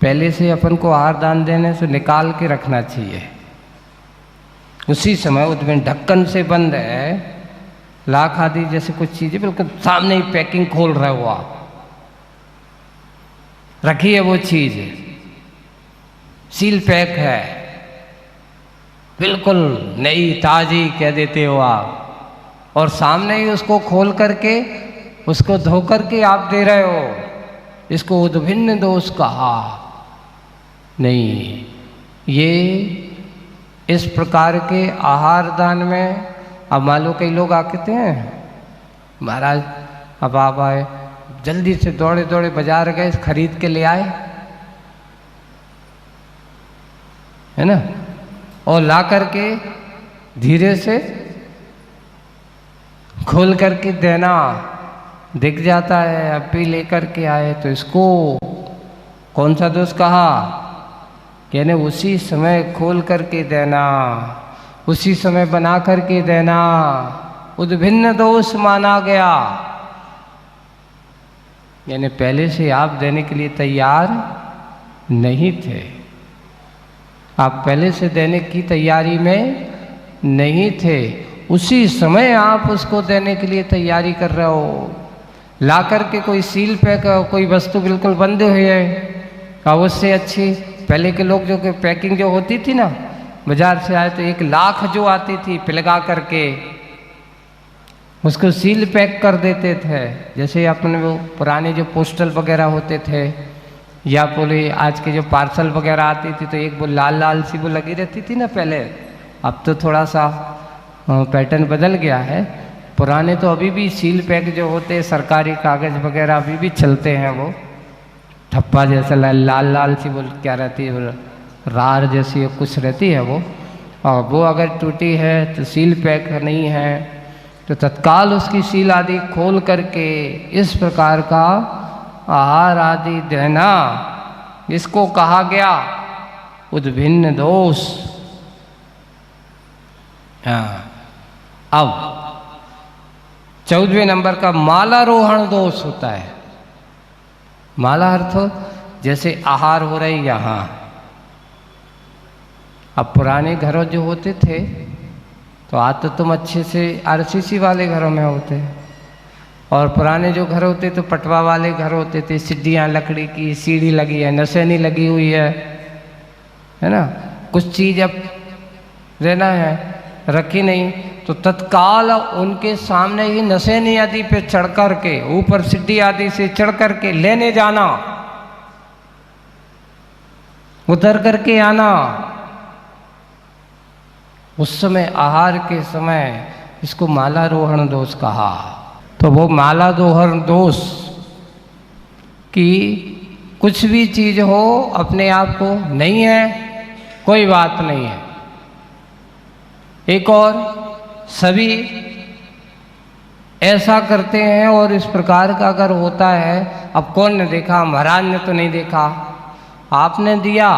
पहले से अपन को आहार दान देने से निकाल के रखना चाहिए। उसी समय उसमें ढक्कन से बंद है, लाख आदि जैसे कुछ चीजें बिल्कुल सामने ही पैकिंग खोल रहा हुआ रखी है, वो चीज सील पैक है, बिल्कुल नई ताजी कह देते हो आप, और सामने ही उसको खोल करके उसको धो करके आप दे रहे हो। इसको उद्भिन्न दोष कहा नहीं। ये इस प्रकार के आहार दान में अब मान लो कई लोग आते हैं, महाराज अब आप आए, जल्दी से दौड़े दौड़े बाजार गए, खरीद के ले आए, है ना, और ला करके धीरे से खोल करके देना, दिख जाता है अब भी लेकर के आए, तो इसको कौन सा दोष कहा? यानी उसी समय खोल करके देना, उसी समय बना करके देना उद्भिन्न दोष माना गया। यानी पहले से आप देने के लिए तैयार नहीं थे, आप पहले से देने की तैयारी में नहीं थे, उसी समय आप उसको देने के लिए तैयारी कर रहे हो। ला करके कोई सील पैक, कोई वस्तु बिल्कुल बंद हुई है, अब उससे अच्छी पहले के लोग जो पैकिंग जो होती थी ना, बाजार से आए तो 1 लाख जो आती थी पिलगा करके उसको सील पैक कर देते थे। जैसे अपने वो पुराने जो पोस्टल वगैरह होते थे, या बोले आज के जो पार्सल वगैरह आती थी, तो एक वो लाल लाल सी वो लगी रहती थी ना पहले, अब तो थोड़ा सा पैटर्न बदल गया है। पुराने तो अभी भी सील पैक जो होते सरकारी कागज़ वगैरह अभी भी चलते हैं, वो ठप्पा जैसा लाल लाल सी वो क्या रहती है, रार जैसी कुछ रहती है वो, और वो अगर टूटी है तो सील पैक नहीं है तो तत्काल उसकी सील आदि खोल करके इस प्रकार का आहार आदि देना, इसको कहा गया उद्भिन्न दोष। हाँ, अब 14वें नंबर का मालारोहण दोष होता है। माला अर्थ जैसे आहार हो रहे यहाँ, अब पुराने घरों जो होते थे तो आज तो तुम अच्छे से आरसीसी वाले घरों में होते, और पुराने जो घर होते तो पटवा वाले घर होते थे, सीढ़ियाँ लकड़ी की, सीढ़ी लगी है, नसेनी लगी हुई है ना, कुछ चीज़ अब रहना है रखी नहीं, तो तत्काल उनके सामने ही नसेनी आदि पे चढ़ कर के, ऊपर सीढ़ी आदि से चढ़ कर के लेने जाना, उतर करके आना। उस समय आहार के समय इसको मालारोहण दोष कहा। तो वो मालारोहण दोष कि कुछ भी चीज हो अपने आप को नहीं है, कोई बात नहीं है। एक और सभी ऐसा करते हैं, और इस प्रकार का अगर होता है, अब कौन ने देखा? महाराज ने तो नहीं देखा, आपने दिया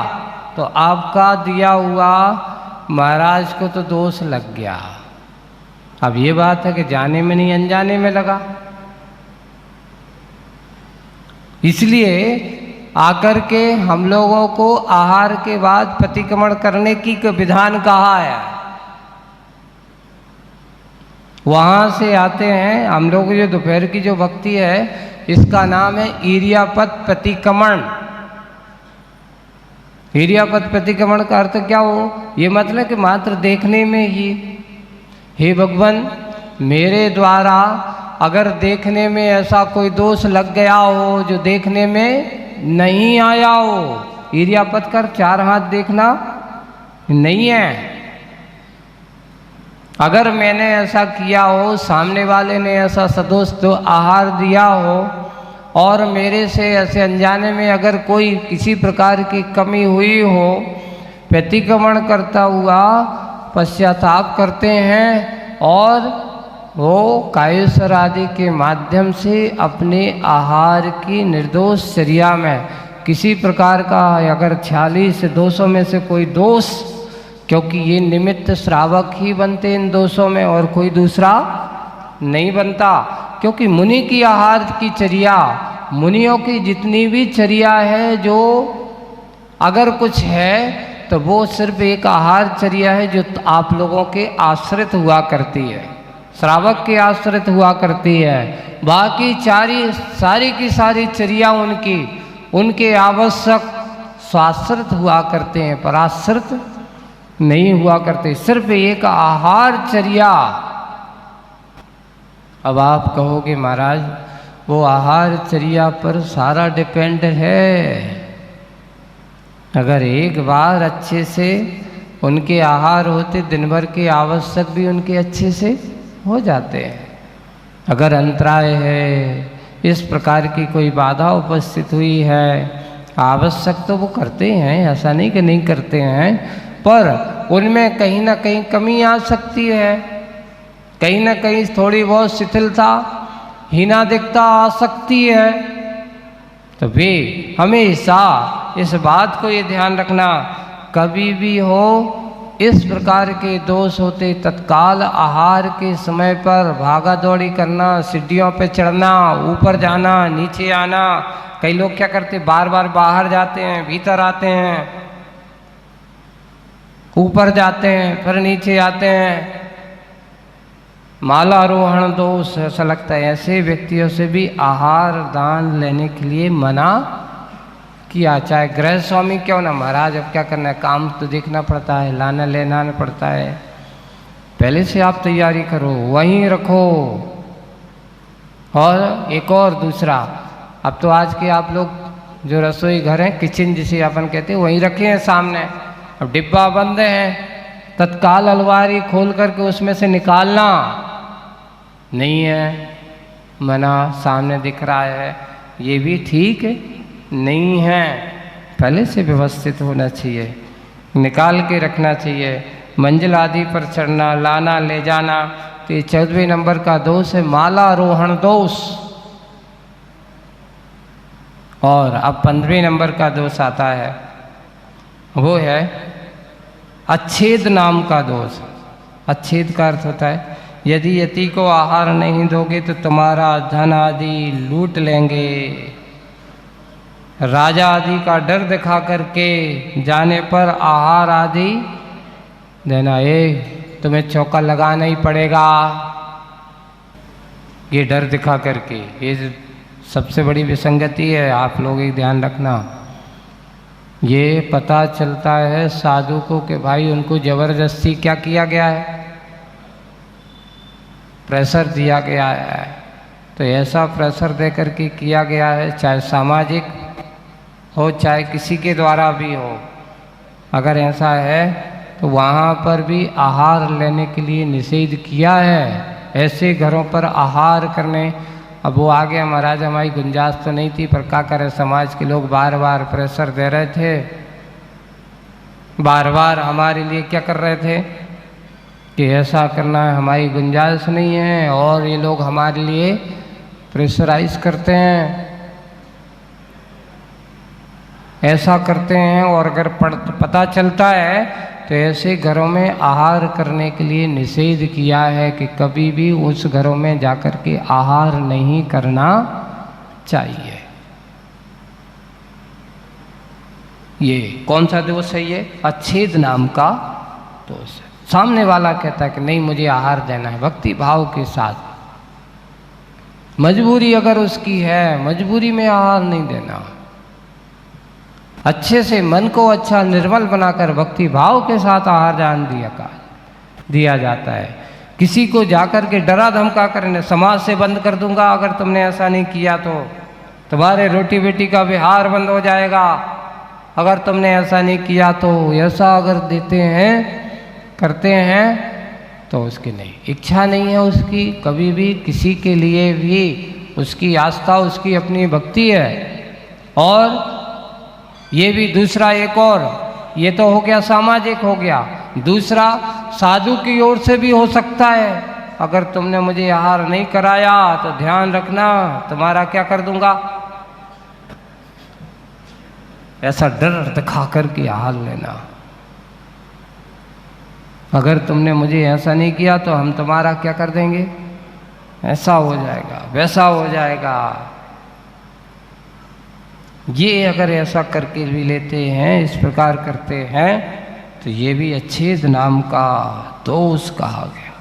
तो आपका दिया हुआ महाराज को तो दोष लग गया। अब ये बात है कि जाने में नहीं अनजाने में लगा, इसलिए आकर के हम लोगों को आहार के बाद प्रतिक्रमण करने की विधान कहा है। वहाँ से आते हैं हम लोग, जो दोपहर की जो भक्ति है इसका नाम है ईर्यापत प्रतिक्रमण। ईर्यापत प्रतिक्रमण का अर्थ क्या हो? ये मतलब कि मात्र देखने में ही, हे भगवान मेरे द्वारा अगर देखने में ऐसा कोई दोष लग गया हो जो देखने में नहीं आया हो, ईर्यापत कर 4 हाथ देखना नहीं है। अगर मैंने ऐसा किया हो, सामने वाले ने ऐसा सदोष तो आहार दिया हो, और मेरे से ऐसे अनजाने में अगर कोई किसी प्रकार की कमी हुई हो, प्रतिक्रमण करता हुआ पश्चाताप करते हैं, और वो कायेश्वर आदि के माध्यम से अपने आहार की निर्दोष चर्या में किसी प्रकार का अगर 46 दोषों में से कोई दोष, क्योंकि ये निमित्त श्रावक ही बनते इन दोषों में और कोई दूसरा नहीं बनता, क्योंकि मुनि की आहार की चर्या, मुनियों की जितनी भी चर्या है जो अगर कुछ है तो वो सिर्फ एक आहारचर्या है जो आप लोगों के आश्रित हुआ करती है, श्रावक के आश्रित हुआ करती है। बाकी सारी की सारी चर्या उनके आवश्यक स्वाश्रित हुआ करते हैं, पराश्रित नहीं हुआ करते, सिर्फ एक आहारचर्या। अब आप कहोगे महाराज वो आहारचर्या पर सारा डिपेंड है। अगर एक बार अच्छे से उनके आहार होते, दिन भर के आवश्यक भी उनके अच्छे से हो जाते हैं। अगर अंतराय है, इस प्रकार की कोई बाधा उपस्थित हुई है, आवश्यक तो वो करते हैं, ऐसा नहीं कि नहीं करते हैं, पर उनमें कहीं ना कहीं कमी आ सकती है, कहीं ना कहीं थोड़ी बहुत शिथिलता, हीनादिकता आ सकती है। तो वे हमेशा इस बात को ये ध्यान रखना, कभी भी हो इस प्रकार के दोष होते, तत्काल आहार के समय पर भागा दौड़ी करना, सीढ़ियों पे चढ़ना, ऊपर जाना, नीचे आना। कई लोग क्या करते, बार बार बाहर जाते हैं, भीतर आते हैं, ऊपर जाते हैं, फिर नीचे आते हैं। मालारोहण दोष, ऐसा लगता है ऐसे व्यक्तियों से भी आहार दान लेने के लिए मना किया, चाहे गृह स्वामी क्यों ना। महाराज अब क्या करना है, काम तो देखना पड़ता है, लाना लेना पड़ता है, पहले से आप तैयारी करो, वहीं रखो। और एक और दूसरा, अब तो आज के आप लोग जो रसोई घर हैं, किचन जिसे अपन कहते हैं, वहीं रखे हैं सामने। अब डिब्बा बंद है, तत्काल अलमारी खोल करके उसमें से निकालना नहीं है, मना, सामने दिख रहा है, ये भी ठीक नहीं है। पहले से व्यवस्थित होना चाहिए, निकाल के रखना चाहिए। मंजिल आदि पर चढ़ना, लाना ले जाना, तो ये 14वें नंबर का दोष है, मालारोहण दोष। और अब 15वें नंबर का दोष आता है, वो है अच्छेद नाम का दोष। अच्छेद का अर्थ होता है, यदि यति को आहार नहीं दोगे तो तुम्हारा धन आदि लूट लेंगे। राजा आदि का डर दिखा करके जाने पर आहार आदि देना, तुम्हें चौका लगाना ही पड़ेगा, ये डर दिखा करके। ये सबसे बड़ी विसंगति है, आप लोग एक ध्यान रखना। ये पता चलता है साधु को कि भाई उनको जबरदस्ती क्या किया गया है, प्रेशर दिया गया है। तो ऐसा प्रेशर दे करके किया गया है, चाहे सामाजिक हो चाहे किसी के द्वारा भी हो, अगर ऐसा है तो वहाँ पर भी आहार लेने के लिए निषेध किया है। ऐसे घरों पर आहार करने, अब वो आ गया महाराज, हमारी गुंजाइश तो नहीं थी, पर क्या करें, समाज के लोग बार बार प्रेशर दे रहे थे, बार बार हमारे लिए क्या कर रहे थे कि ऐसा करना है, हमारी गुंजाइश नहीं है, और ये लोग हमारे लिए प्रेशराइज करते हैं, ऐसा करते हैं। और अगर पता चलता है तो ऐसे घरों में आहार करने के लिए निषेध किया है कि कभी भी उस घरों में जाकर के आहार नहीं करना चाहिए। ये कौन सा दोष है, ये अच्छेद नाम का दोष है। सामने वाला कहता है कि नहीं मुझे आहार देना है, भक्ति भाव के साथ, मजबूरी अगर उसकी है, मजबूरी में आहार नहीं देना, अच्छे से मन को अच्छा निर्मल बनाकर भक्ति भाव के साथ आहार दान दिया जाता है। किसी को जाकर के डरा धमका कर समाज से बंद कर दूंगा, अगर तुमने ऐसा नहीं किया तो तुम्हारे रोटी बेटी का विहार बंद हो जाएगा, अगर तुमने ऐसा नहीं किया तो, ऐसा अगर देते हैं, करते हैं, तो उसकी नहीं इच्छा नहीं है, उसकी कभी भी किसी के लिए भी उसकी आस्था, उसकी अपनी भक्ति है। और ये भी दूसरा एक और, ये तो हो गया सामाजिक हो गया, दूसरा साधु की ओर से भी हो सकता है। अगर तुमने मुझे आहार नहीं कराया तो ध्यान रखना तुम्हारा क्या कर दूंगा, ऐसा डर दिखा कर के आहार लेना। अगर तुमने मुझे ऐसा नहीं किया तो हम तुम्हारा क्या कर देंगे, ऐसा हो जाएगा, वैसा हो जाएगा। ये अगर ऐसा करके भी लेते हैं, इस प्रकार करते हैं, तो ये भी अच्छेद नाम का दोष कहा गया।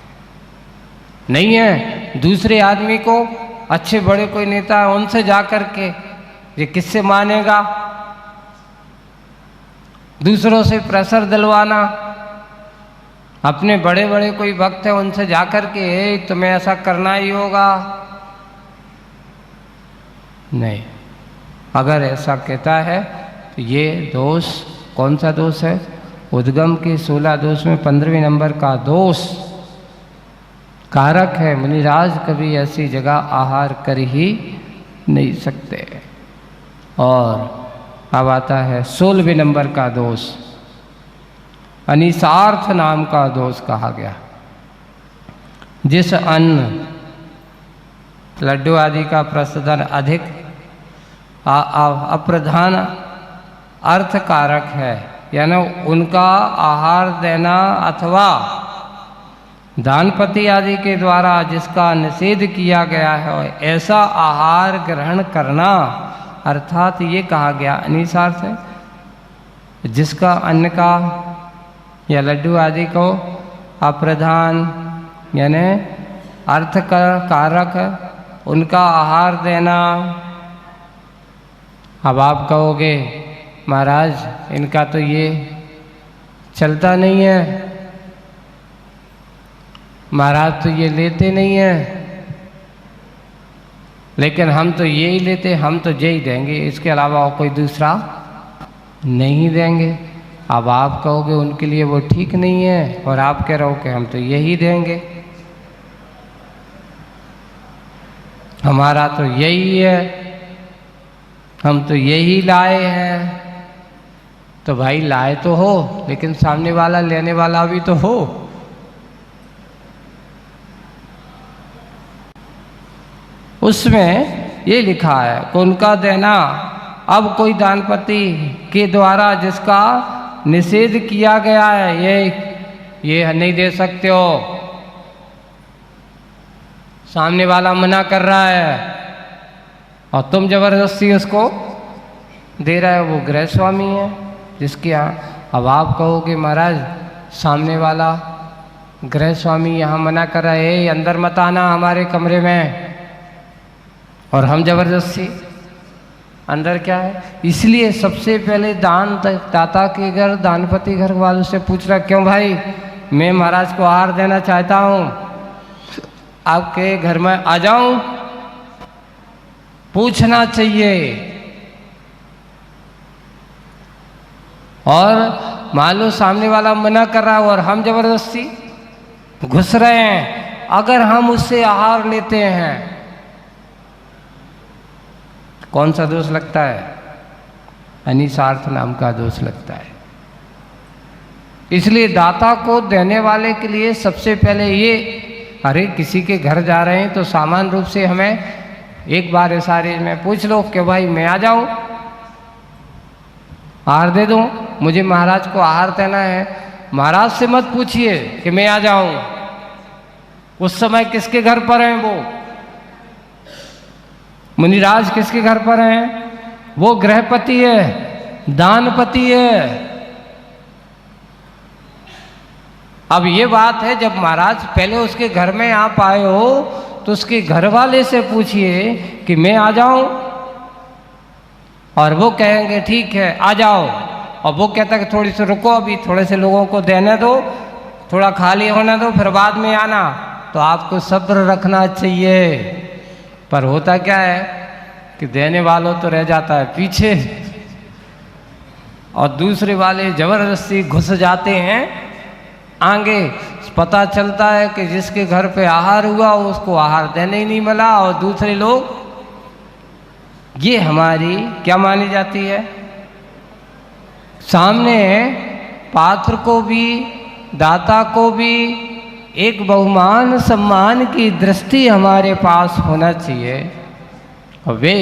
नहीं है दूसरे आदमी को, अच्छे बड़े कोई नेता है उनसे जा कर के ये किससे मानेगा? दूसरों से प्रेशर दिलवाना, अपने बड़े बड़े कोई भक्त है उनसे जाकर के तुम्हें ऐसा करना ही होगा, नहीं। अगर ऐसा कहता है तो ये दोष कौन सा दोष है? उद्गम के 16 दोष में 15वें नंबर का दोष कारक है। मुनिराज कभी ऐसी जगह आहार कर ही नहीं सकते। और अब आता है 16वें नंबर का दोष, अनिसार्थ नाम का दोष कहा गया। जिस अन्न लड्डू आदि का प्रसादन अधिक अप्रधान अर्थ कारक है, यानी उनका आहार देना अथवा दानपति आदि के द्वारा जिसका निषेध किया गया है ऐसा आहार ग्रहण करना, अर्थात ये कहा गया अनिसार्थ है, जिसका अन्न का या लड्डू आदि को अप्रधान यानी अर्थ का कारक उनका आहार देना। अब आप कहोगे महाराज इनका तो ये चलता नहीं है, महाराज तो ये लेते नहीं है, लेकिन हम तो ये ही लेते, हम तो यही देंगे, इसके अलावा और कोई दूसरा नहीं देंगे। अब आप कहोगे उनके लिए वो ठीक नहीं है और आप कह रहे हो कि हम तो यही देंगे, हमारा तो यही है, हम तो यही लाए हैं। तो भाई लाए तो हो, लेकिन सामने वाला लेने वाला भी तो हो। उसमें ये लिखा है कि उनका देना, अब कोई दानपति के द्वारा जिसका निषेध किया गया है ये नहीं दे सकते हो, सामने वाला मना कर रहा है और तुम जबरदस्ती उसको दे रहे हो, वो गृह स्वामी है जिसके यहाँ। अब आप कहोगे महाराज सामने वाला गृह स्वामी यहाँ मना कर रहा है, अंदर मत आना हमारे कमरे में, और हम जबरदस्ती अंदर क्या है। इसलिए सबसे पहले दाता के घर, दानपति घर वालों से पूछ रहा, क्यों भाई मैं महाराज को आहार देना चाहता हूँ, आपके घर में आ जाऊं? पूछना चाहिए। और मान लो सामने वाला मना कर रहा है और हम जबरदस्ती घुस रहे हैं, अगर हम उससे आहार लेते हैं कौन सा दोष लगता है? अनिसार्थ नाम का दोष लगता है। इसलिए दाता को देने वाले के लिए सबसे पहले ये, अरे किसी के घर जा रहे हैं तो सामान्य रूप से हमें एक बार इशारे में पूछ लो कि भाई मैं आ जाऊं, आहार दे दूं, मुझे महाराज को आहार देना है। महाराज से मत पूछिए कि मैं आ जाऊं, उस समय किसके घर पर हैं वो? मुनिराज किसके घर पर हैं? वो गृहपति है, दानपति है। अब ये बात है, जब महाराज पहले उसके घर में आप आए हो तो उसके घर वाले से पूछिए कि मैं आ जाऊं, और वो कहेंगे ठीक है आ जाओ, और वो कहता है कि थोड़ी सी रुको, अभी थोड़े से लोगों को देने दो, थोड़ा खाली होने दो, फिर बाद में आना। तो आपको सब्र रखना चाहिए। पर होता क्या है कि देने वालों तो रह जाता है पीछे, और दूसरे वाले जबरदस्ती घुस जाते हैं आगे। पता चलता है कि जिसके घर पे आहार हुआ उसको आहार देने ही नहीं मिला, और दूसरे लोग, ये हमारी क्या मानी जाती है? सामने पात्र को भी, दाता को भी एक बहुमान सम्मान की दृष्टि हमारे पास होना चाहिए। वे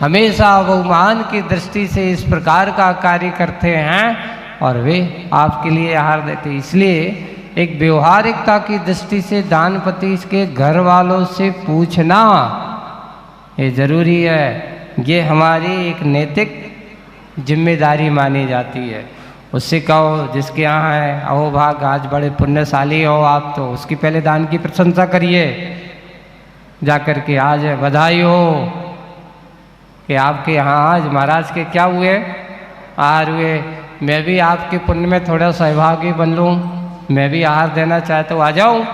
हमेशा बहुमान की दृष्टि से इस प्रकार का कार्य करते हैं और वे आपके लिए आहार देते। इसलिए एक व्यवहारिकता की दृष्टि से दानपति के घर वालों से पूछना ये जरूरी है। ये हमारी एक नैतिक जिम्मेदारी मानी जाती है। उससे कहो जिसके यहाँ है अहो भाग, आज बड़े पुण्यशाली हो आप, तो उसकी पहले दान की प्रशंसा करिए जाकर के। आज बधाई हो कि आपके यहाँ आज महाराज के क्या हुए, आहार हुए। मैं भी आपके पुण्य में थोड़ा सहभागी बन लूँ, मैं भी आहार देना चाहता हूँ, आ जाऊँ।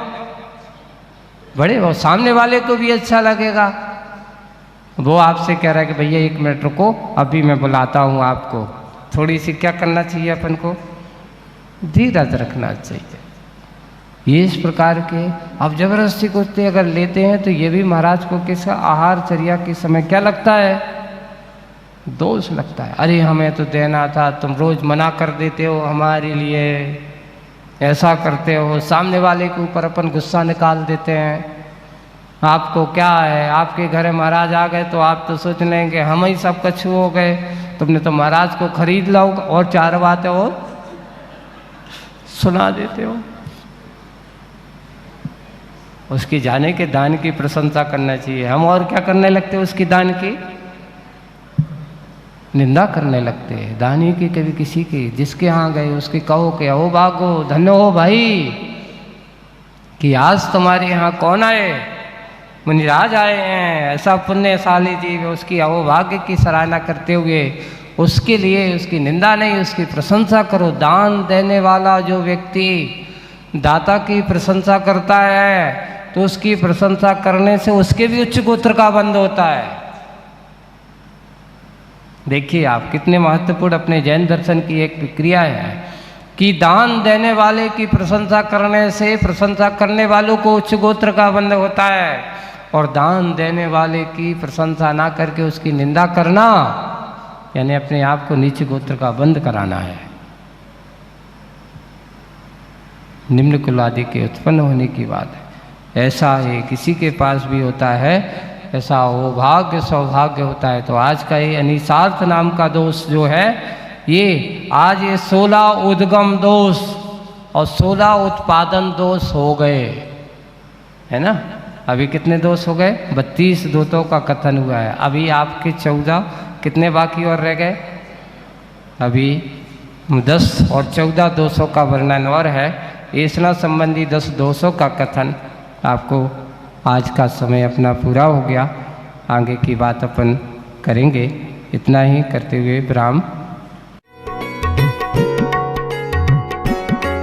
बड़े वो सामने वाले को भी अच्छा लगेगा। वो आपसे कह रहा है कि भैया 1 मिनट रुको, अभी मैं बुलाता हूँ आपको। थोड़ी सी क्या करना चाहिए अपन को, धीरज रखना चाहिए। ये इस प्रकार के अब जबरदस्ती कुत्ते अगर लेते हैं तो ये भी महाराज को किस आहार चर्या के समय क्या लगता है, दोष लगता है। अरे हमें तो देना था, तुम रोज मना कर देते हो हमारे लिए, ऐसा करते हो। सामने वाले के ऊपर अपन गुस्सा निकाल देते हैं। आपको क्या है, आपके घर महाराज आ गए तो आप तो सोच लेंगे हम ही सब कछु हो गए, तुमने तो महाराज को खरीद लो, और 4 बातें और सुना देते हो। उसकी जाने के दान की प्रशंसा करना चाहिए। हम और क्या करने लगते हैं, उसकी दान की निंदा करने लगते हैं। दानी की कभी किसी की जिसके यहाँ गए उसके कहो कि ओ भागो, धन्य हो भाई कि आज तुम्हारे यहाँ कौन आए, मुनिराज आए हैं, ऐसा पुण्यशाली जीव। उसकी अहोभाग्य की सराहना करते हुए उसके लिए उसकी निंदा नहीं, उसकी प्रशंसा करो। दान देने वाला जो व्यक्ति दाता की प्रशंसा करता है तो उसकी प्रशंसा करने से उसके भी उच्च गोत्र का बंध होता है। देखिए आप कितने महत्वपूर्ण अपने जैन दर्शन की एक क्रिया है कि दान देने वाले की प्रशंसा करने से प्रशंसा करने वालों को उच्च गोत्र का बंध होता है, और दान देने वाले की प्रशंसा ना करके उसकी निंदा करना यानी अपने आप को नीच गोत्र का बंध कराना है। निम्न कुल आदि के उत्पन्न होने की बात है। ऐसा है किसी के पास भी होता है, ऐसा सौभाग्य सौभाग्य होता है। तो आज का ये अनिसार्थ नाम का दोष जो है, ये आज ये 16 उद्गम दोष और 16 उत्पादन दोष हो गए, है ना। अभी कितने दोष हो गए, 32 दूतों का कथन हुआ है। अभी आपके 14 कितने बाकी और रह गए, अभी 10 और 14 दोषों का वर्णन और है। ऐसा संबंधी 10 दोषों का कथन आपको आज का समय अपना पूरा हो गया। आगे की बात अपन करेंगे। इतना ही करते हुए विराम